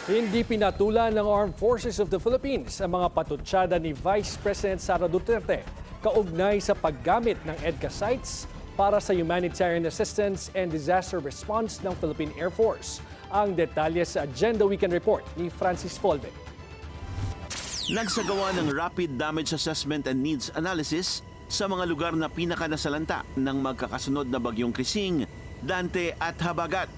Hindi pinatulan ng Armed Forces of the Philippines ang mga patutsada ni Vice President Sara Duterte kaugnay sa paggamit ng EDCA sites para sa humanitarian assistance and disaster response ng Philippine Air Force. Ang detalye sa Agenda Weekend Report ni Francis Folve. Nagsagawa ng Rapid Damage Assessment and Needs Analysis sa mga lugar na pinakanasalanta ng magkakasunod na bagyong Krising, Dante at Habagat.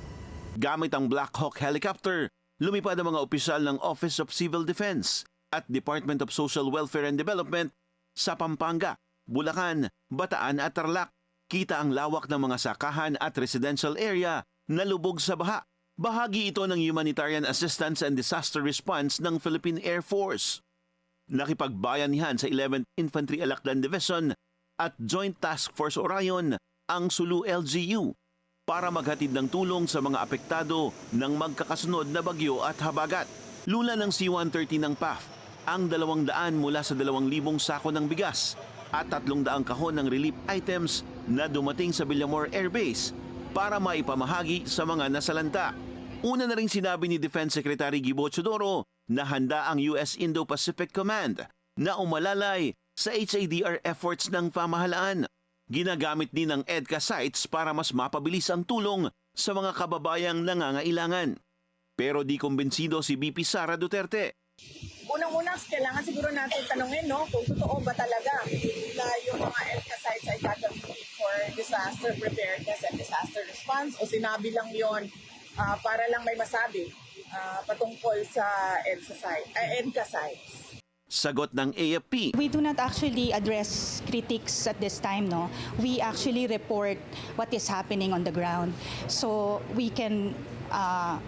Gamit ang Black Hawk helicopter, lumipad ang mga opisyal ng Office of Civil Defense at Department of Social Welfare and Development sa Pampanga, Bulacan, Bataan at Tarlac. Kita ang lawak ng mga sakahan at residential area na lubog sa baha. Bahagi ito ng Humanitarian Assistance and Disaster Response ng Philippine Air Force. Nakipagbayanihan sa 11th Infantry Alacdan Division at Joint Task Force Orion ang Sulu LGU para maghatid ng tulong sa mga apektado ng magkakasunod na bagyo at habagat. Lula ng C-130 ng PAF ang 200 mula sa 2,000 sako ng bigas at 300 kahon ng relief items na dumating sa Villamor Air Base para maipamahagi sa mga nasalanta. Una na rin sinabi ni Defense Secretary Gibo Chodoro na handa ang US Indo-Pacific Command na umalalay sa HADR efforts ng pamahalaan. Ginagamit din ang EDCA sites para mas mapabilis ang tulong sa mga kababayang nangangailangan. Pero di kumbinsido si VP Sara Duterte. Unang-una, kailangan siguro natin tanongin kung totoo ba talaga na yung mga EDCA sites ay gagamitin for disaster preparedness and disaster response o sinabi lang yon para lang may masabi patungkol sa EDCA sites. Sagot ng AFP. We do not actually address critics at this time, no. We actually report what is happening on the ground. So we can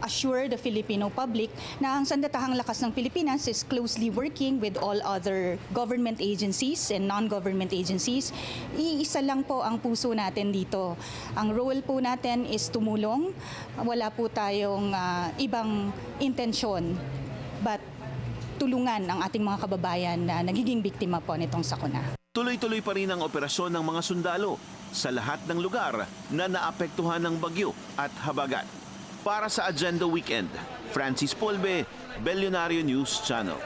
assure the Filipino public na ang Sandatahang Lakas ng Pilipinas is closely working with all other government agencies and non-government agencies. Iisa lang po ang puso natin dito. Ang role po natin is tumulong. Wala po tayong ibang intensyon. But tulungan ang ating mga kababayan na nagiging biktima po nitong sakuna. Tuloy-tuloy pa rin ang operasyon ng mga sundalo sa lahat ng lugar na naapektuhan ng bagyo at habagat. Para sa Agenda Weekend, Francis Polve, Bellionario News Channel.